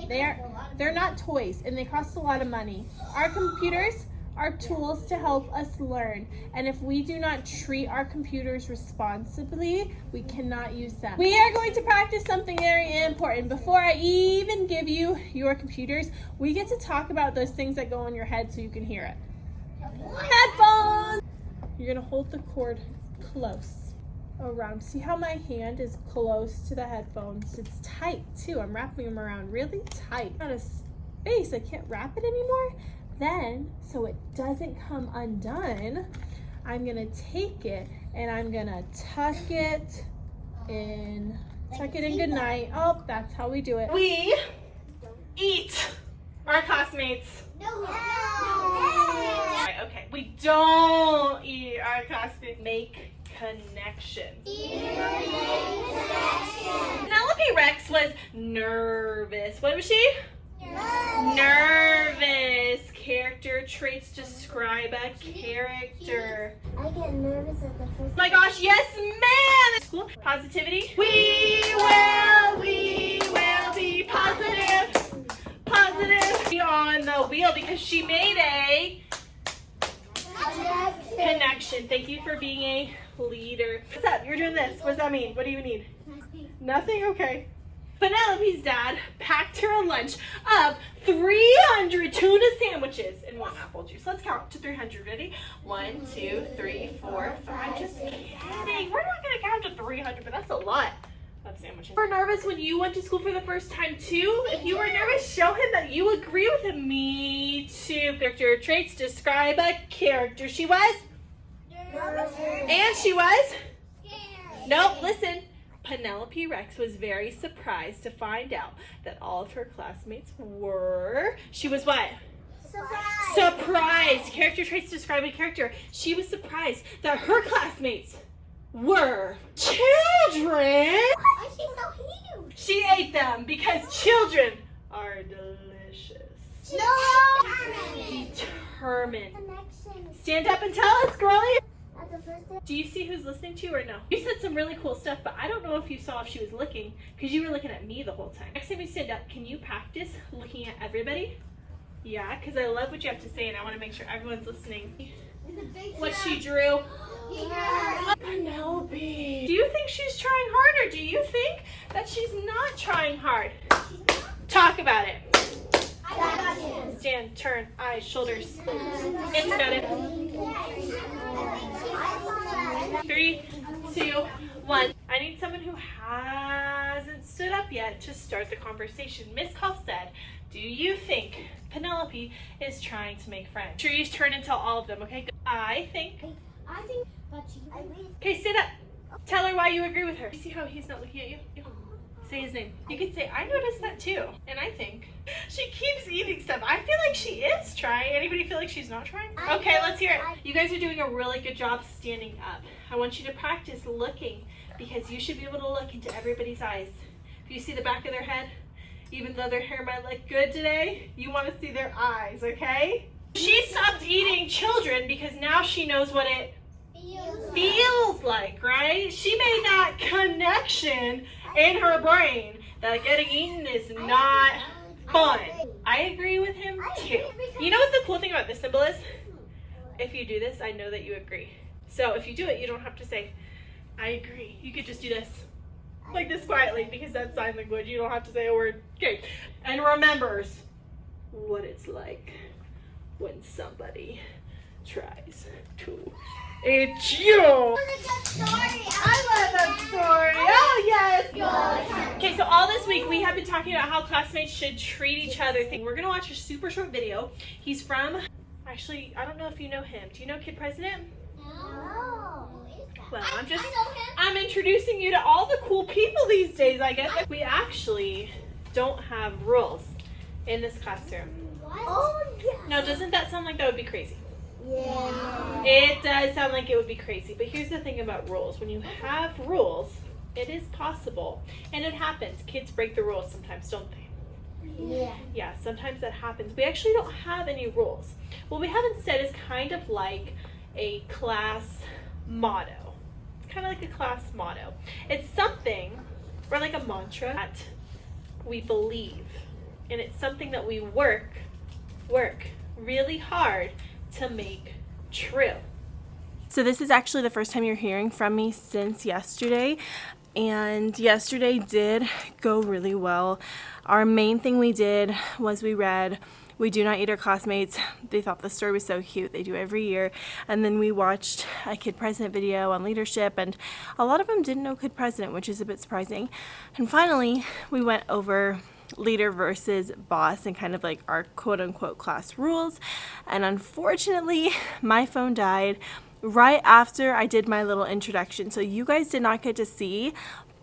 they're not toys and they cost a lot of money. Our computers are tools to help us learn, and if we do not treat our computers responsibly, we cannot use them. We are going to practice something very important. Before I even give you your computers, we get to talk about those things that go in your head so you can hear it. Headphones! You're gonna hold the cord close. around. See how my hand is close to the headphones? It's tight too. I'm wrapping them around really tight. Out of space, I can't wrap it anymore. Then, so it doesn't come undone, I'm gonna take it and I'm gonna tuck it in. Tuck it in goodnight. Oh, that's how we do it. We eat our classmates. No. Right, okay, we don't eat our classmates. Make connections. Penelope Rex was nervous. What was she? Nervous. Character traits describe a character. I get nervous at the first. Oh my gosh, yes, ma'am. School positivity. We will be positive. Positive. Be on the wheel because she made a connection. Thank you for being a leader. What's up? You're doing this. What does that mean? What do you need? Nothing? Okay. Penelope's dad packed her a lunch of 300 tuna sandwiches and 1 apple juice. Let's count to 300. Ready? 1, 2, 3, 4, 5. Just kidding. We're not going to count to 300, but that's a lot of sandwiches. You were nervous when you went to school for the first time too? If you were nervous, show him that you agree with him. Me too. Character traits describe a character. She was? And she was? Nope, listen. Penelope Rex was very surprised to find out that all of her classmates were... She was what? Surprised. Character traits describe a character. She was surprised that her classmates were children. Why is she so huge? She ate them because children are delicious. Determined. Stand up and tell us, girlie. Do you see who's listening to you or no? You said some really cool stuff, but I don't know if you saw if she was looking because you were looking at me the whole time. Next time we stand up, can you practice looking at everybody? Yeah, because I love what you have to say and I want to make sure everyone's listening. What she drew. Penelope. Do you think she's trying hard or do you think that she's not trying hard? Talk about it. Stand, turn, eyes, shoulders. It's got it. 3, 2, 1. I need someone who hasn't stood up yet to start the conversation. Miss Call said, do you think Penelope is trying to make friends? Sure, you turn and tell all of them, okay? I think. Okay, stand up. Tell her why you agree with her. You see how he's not looking at you? Say his name. You can say, I noticed that too. And I think she keeps eating stuff. I feel like she is trying. Anybody feel like she's not trying? Okay, let's hear it. You guys are doing a really good job standing up. I want you to practice looking because you should be able to look into everybody's eyes. If you see the back of their head, even though their hair might look good today, you want to see their eyes, okay? She stopped eating children because now she knows what it feels like, right? She made that connection in her brain that getting eaten is not fun. I agree with him too. You know what the cool thing about this symbol is? If you do this, I know that you agree. So if you do it, you don't have to say, I agree. You could just do this. Like this quietly because that's sign language. You don't have to say a word. Okay. And remembers what it's like when somebody tries to eat you. I love that story. Oh, yes. Okay, so all this week we have been talking about how classmates should treat each other. We're going to watch a super short video. He's from, actually, I don't know if you know him. Do you know Kid President? No. Well, I'm introducing you to all the cool people these days, I guess. We actually don't have rules in this classroom. Oh, yeah. Now, doesn't that sound like that would be crazy? Yeah. It does sound like it would be crazy, but here's the thing about rules. When you have rules, it is possible, and it happens. Kids break the rules sometimes, don't they? Yeah. Yeah, sometimes that happens. We actually don't have any rules. What we have instead is kind of like a class motto. It's kind of like a class motto. It's something, or like a mantra that we believe, and it's something that we work really hard to make true. So this is actually the first time you're hearing from me since yesterday, and yesterday did go really well. Our main thing we did was we read We Do Not Eat Our Classmates. They thought the story was so cute. They do every year. And then we watched a Kid President video on leadership, and a lot of them didn't know Kid President, which is a bit surprising. And finally, we went over leader versus boss and kind of like our quote-unquote class rules. And unfortunately, my phone died right after I did my little introduction, so you guys did not get to see.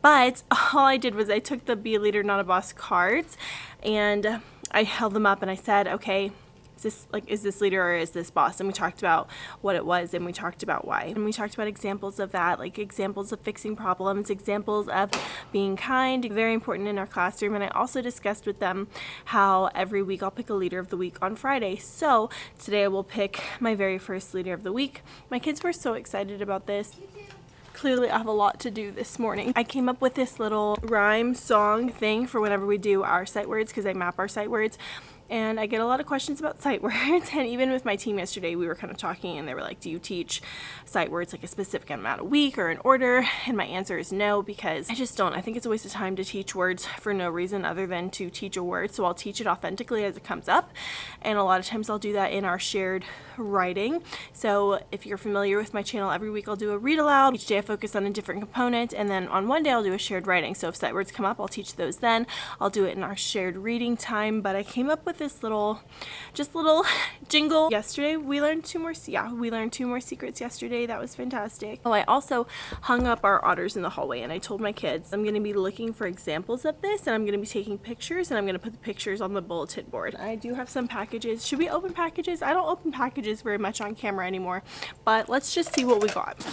But all I did was I took the Be a Leader Not a Boss cards and I held them up and I said, okay, is this leader or is this boss? And we talked about what it was and we talked about why. And we talked about examples of that, like examples of fixing problems, examples of being kind, very important in our classroom. And I also discussed with them how every week I'll pick a leader of the week on Friday. So today I will pick my very first leader of the week. My kids were so excited about this. Clearly I have a lot to do this morning. I came up with this little rhyme song thing for whenever we do our sight words, because I map our sight words. And I get a lot of questions about sight words, and even with my team yesterday we were kind of talking and they were like, do you teach sight words like a specific amount a week or in order? And my answer is no, because I just don't. I think it's a waste of time to teach words for no reason other than to teach a word. So I'll teach it authentically as it comes up, and a lot of times I'll do that in our shared writing. So if you're familiar with my channel, every week I'll do a read aloud. Each day I focus on a different component, and then on one day I'll do a shared writing. So if sight words come up, I'll teach those then. I'll do it in our shared reading time. But I came up with this little jingle. Yesterday we learned two more secrets yesterday. That was fantastic. Oh, I also hung up our otters in the hallway, and I told my kids I'm going to be looking for examples of this, and I'm going to be taking pictures, and I'm going to put the pictures on the bulletin board. I do have some packages. Should we open packages? I don't open packages very much on camera anymore, but let's just see what we got.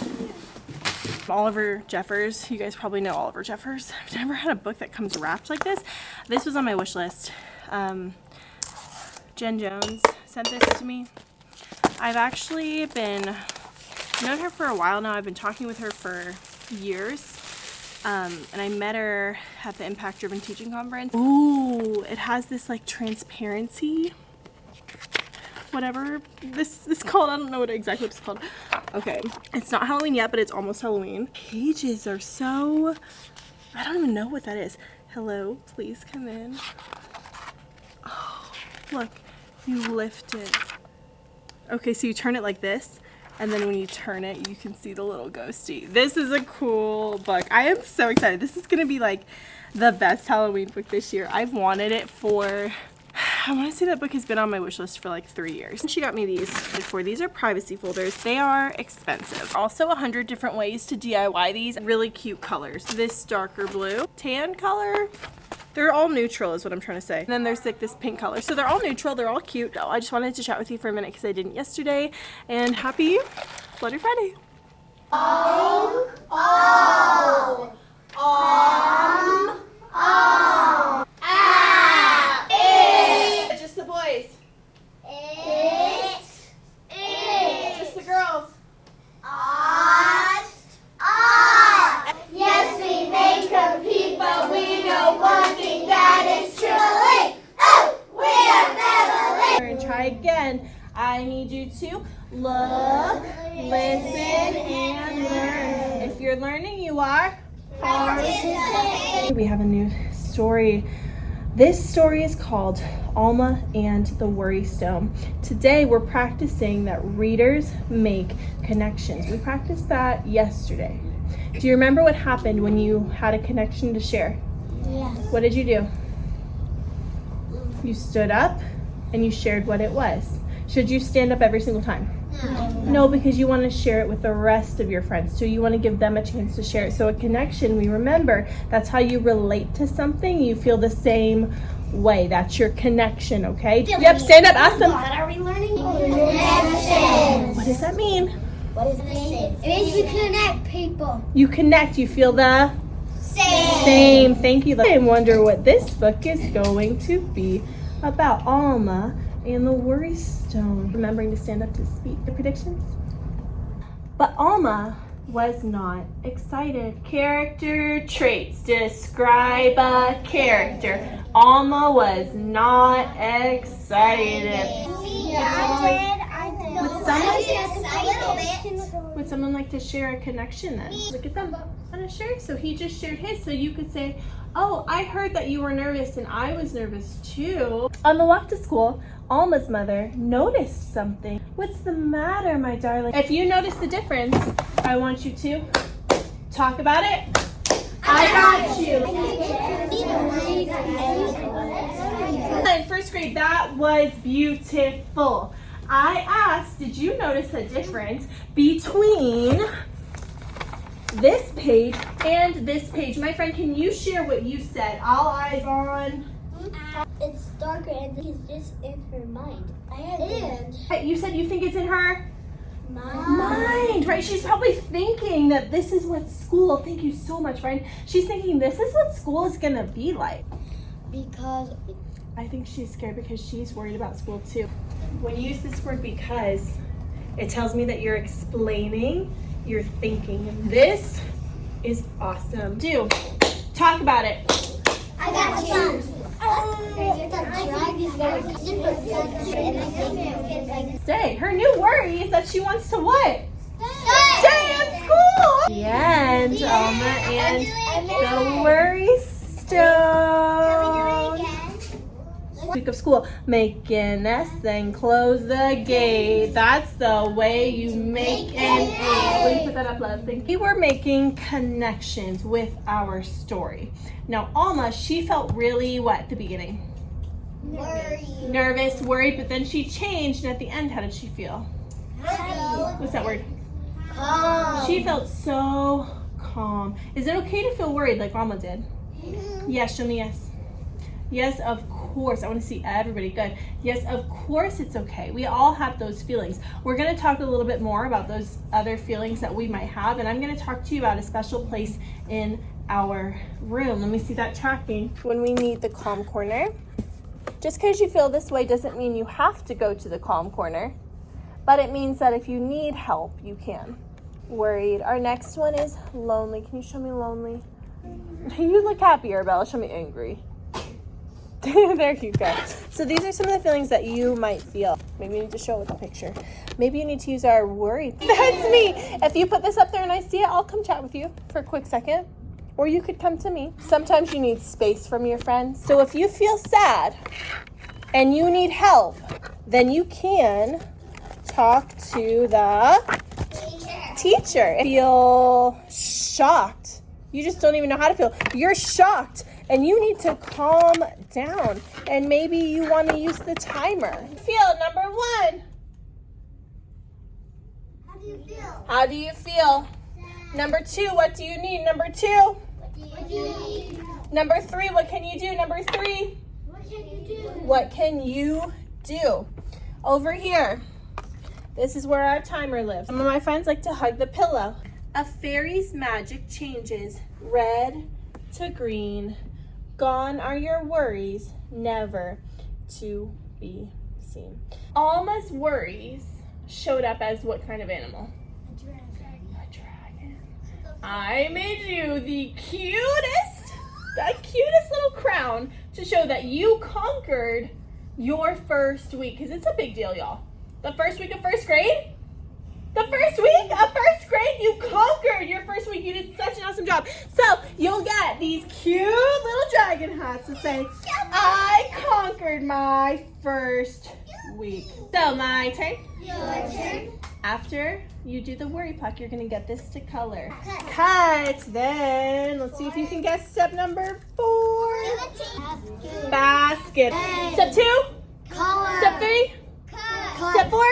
Oliver Jeffers. You guys probably know Oliver Jeffers. I've never had a book that comes wrapped like this. This was on my wish list. Jen Jones sent this to me. I've actually known her for a while now. I've been talking with her for years. And I met her at the Impact Driven Teaching Conference. Ooh, it has this like transparency, whatever this is called. I don't know exactly what it's called. Okay, it's not Halloween yet, but it's almost Halloween. Pages are so, I don't even know what that is. Hello, please come in. Oh, look, you lift it. Okay, so you turn it like this, and then when you turn it, you can see the little ghosty. This is a cool book. I am so excited. This is gonna be like the best Halloween book this year. I've wanted it for, I want to say that book has been on my wish list for like 3 years. And she got me these before. These are privacy folders. They are expensive. Also 100 different ways to DIY these. Really cute colors. This darker blue, tan color. They're all neutral is what I'm trying to say. And then there's like this pink color. So they're all neutral. They're all cute. Oh, I just wanted to chat with you for a minute because I didn't yesterday. And happy Bloody Friday. Just the boys. Just the girls. Yes, we may compete, but we know one thing that is truly, we are family. And try again. I need you to look, listen, and learn. If you're learning, you are participating. We have a new story. This story is called Alma and the Worry Stone. Today we're practicing that readers make connections. We practiced that yesterday. Do you remember what happened when you had a connection to share? Yes. What did you do? You stood up and you shared what it was. Should you stand up every single time? No, because you want to share it with the rest of your friends too. You want to give them a chance to share it. So a connection, we remember, that's how you relate to something. You feel the same way. That's your connection, okay? Yep, stand up, ask them. What are we learning? Connection. What does that mean? What does it mean? It means you connect people. You connect, you feel the same. Thank you. I wonder what this book is going to be about. Alma and the Worry Stone. Remembering to stand up to speak. The predictions? But Alma was not excited. Character traits. Describe a character. Alma was not excited. I did. Would would someone like to share a connection then? Look at them. Want to share? So he just shared his, so you could say, oh, I heard that you were nervous and I was nervous too. On the walk to school, Alma's mother noticed something. What's the matter, my darling? If you notice the difference, I want you to talk about it. I got you. In first grade, that was beautiful. I asked, did you notice a difference between this page and this page? My friend, can you share what you said? All eyes on. It's darker and it's just in her mind. And You said you think it's in her mind. right? She's probably thinking that this is what school, thank you so much, friend. She's thinking this is what school is gonna be like. Because I think she's scared because she's worried about school too. When you use this word because, it tells me that you're explaining, you're thinking, and this is awesome. Talk about it. I got you. Stay. Her new worry is that she wants to what? Stay at school. The end, Alma, and the worry stone. Week of school. Make an S, then close the gate. That's the way you make an A. Will you put that up, love? Thank you. We were making connections with our story. Now, Alma, she felt really what at the beginning? Nervous, worried, but then she changed, and at the end, how did she feel? What's that word? She felt so calm. Is it okay to feel worried like Alma did? Yes, show me yes. Yes, of course. I want to see everybody. Good. Yes, of course it's okay. We all have those feelings. We're going to talk a little bit more about those other feelings that we might have, and I'm going to talk to you about a special place in our room. Let me see that tracking. When we need the calm corner. Just because you feel this way doesn't mean you have to go to the calm corner, but it means that if you need help, you can. Worried. Our next one is lonely. Can you show me lonely? You look happy, Arabella. Show me angry. There you go. So these are some of the feelings that you might feel. Maybe you need to show it with a picture. Maybe you need to use our worry. That's me. If you put this up there and I see it, I'll come chat with you for a quick second. Or you could come to me. Sometimes you need space from your friends. So if you feel sad and you need help, then you can talk to the teacher. Feel shocked. You just don't even know how to feel. You're shocked. And you need to calm down. And maybe you want to use the timer. Feel number 1. How do you feel? How do you feel? Number 2, what do you need? Number 2. What do you need? Number 3, what can you do? Number 3. What can you do? What can you do? Over here. This is where our timer lives. Some of my friends like to hug the pillow. A fairy's magic changes red to green. Gone are your worries, never to be seen. Alma's worries showed up as what kind of animal? A dragon. I made you the cutest little crown to show that you conquered your first week, because it's a big deal, y'all. The first week of first grade? The first week of first grade, you conquered your first week. You did such an awesome job. So you'll get these cute little dragon hats that say, I conquered my first week. So my turn. Your turn. After you do the worry puck, you're going to get this to color. Cut. Then let's see if you can guess step number 4. Basket. Step 2. Color. Step 3. Step 4.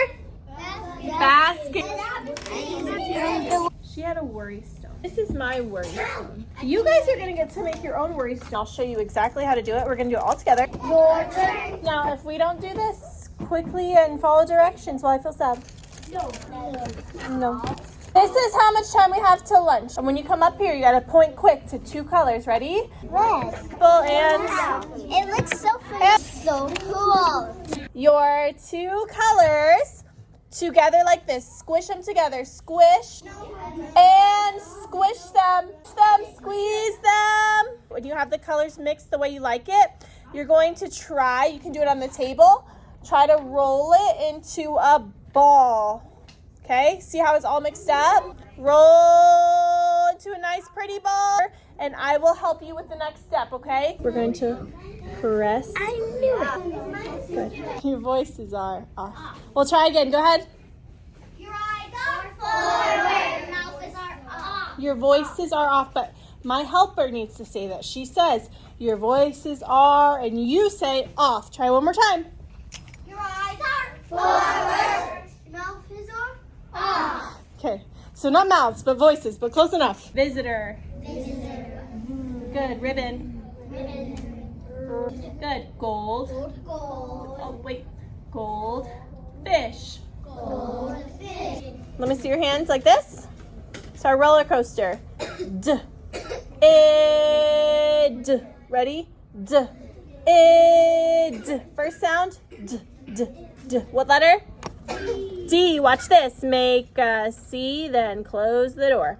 Basket. She had a worry stone. This is my worry stone. You guys are going to get to make your own worry stone. I'll show you exactly how to do it. We're going to do it all together. Your turn. Now, if we don't do this quickly and follow directions, will I feel sad? No. This is how much time we have till lunch. And when you come up here, you got to point quick to 2 colors. Ready? Red. Purple and It looks so pretty. So cool. your 2 colors together like this. Squish them together. Squish and squish them. Squeeze them. When you have the colors mixed the way you like it, you're going to try, you can do it on the table, try to roll it into a ball. Okay, see how it's all mixed up? Roll into a nice pretty ball, and I will help you with the next step, okay? We're going to press. I knew it. Good. Your voices are off. We'll try again. Go ahead. Your eyes are forward. Mouths are off. Your voices are off, but my helper needs to say that. She says, your voices are, and you say off. Try one more time. Your eyes are forward. Mouths are off. Okay, so not mouths, but voices, but close enough. Visitor. Visitor. Good. Ribbon. Good. Gold. Gold. Oh, wait. Gold. Fish. Goldfish. Let me see your hands like this. It's our roller coaster. D. Id. Ready? D. Id. First sound. D. D. D. What letter? D. Watch this. Make a C, then close the door.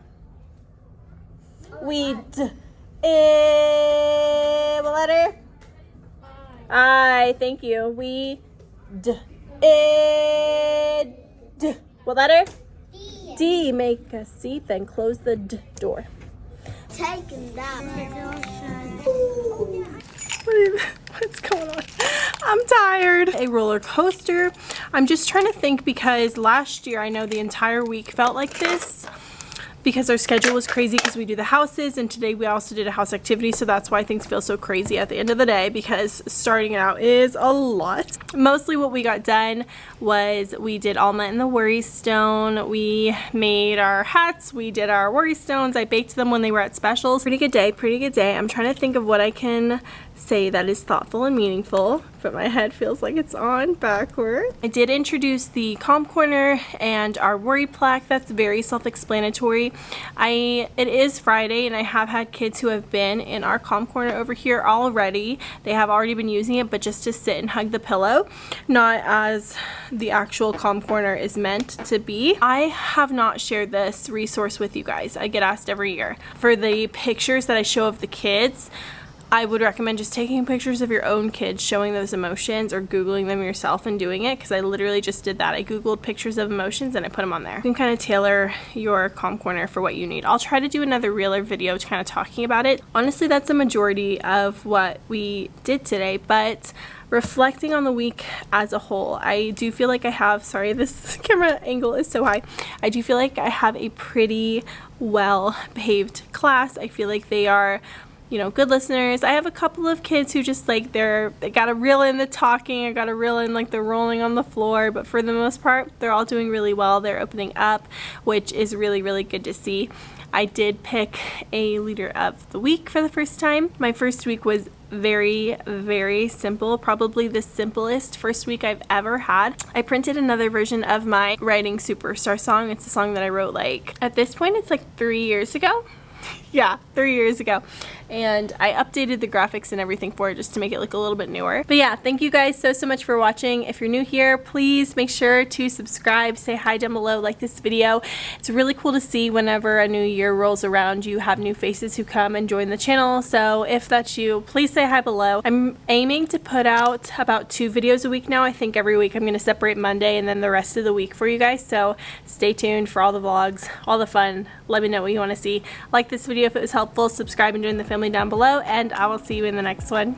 We d. I. What letter? I. Thank you. We d. I. D. What letter? D. Make a C, then close the D door. Taking that. What's going on? I'm tired. A roller coaster. I'm just trying to think because last year I know the entire week felt like this because our schedule was crazy because we do the houses, and today we also did a house activity, so that's why things feel so crazy at the end of the day because starting out is a lot. Mostly what we got done was we did Alma and the Worry Stone. We made our hats. We did our Worry Stones. I baked them when they were at specials. Pretty good day, pretty good day. I'm trying to think of what I can say that is thoughtful and meaningful, but my head feels like it's on backward. I did introduce the calm corner and our worry plaque. That's very self-explanatory. It is Friday and I have had kids who have been in our calm corner over here already. They have already been using it, but just to sit and hug the pillow, not as the actual calm corner is meant to be. I have not shared this resource with you guys. I get asked every year. For the pictures that I show of the kids, I would recommend just taking pictures of your own kids showing those emotions or Googling them yourself and doing it, because I literally just did that. I Googled pictures of emotions and I put them on there. You can kind of tailor your calm corner for what you need. I'll try to do another reeler video kind of talking about it. Honestly, that's the majority of what we did today, but reflecting on the week as a whole, I do feel like I have, sorry, this camera angle is so high. I do feel like I have a pretty well-behaved class. I feel like they are, you know, good listeners. I have a couple of kids who just like they gotta reel in the talking, I gotta reel in like the rolling on the floor, but for the most part they're all doing really well. They're opening up, which is really, really good to see. I did pick a leader of the week for the first time. My first week was very, very simple, probably the simplest first week I've ever had. I printed another version of my Writing Superstar song. It's a song that I wrote like, at this point it's like 3 years ago. Yeah, 3 years ago. And I updated the graphics and everything for it just to make it look a little bit newer. But yeah, thank you guys so much for watching. If you're new here, please make sure to subscribe, say hi down below, like this video. It's really cool to see whenever a new year rolls around, you have new faces who come and join the channel. So if that's you, please say hi below. I'm aiming to put out about 2 videos a week now. I think every week I'm going to separate Monday and then the rest of the week for you guys. So stay tuned for all the vlogs, all the fun. Let me know what you want to see. Like this video if it was helpful, subscribe and join the family down below, and I will see you in the next one.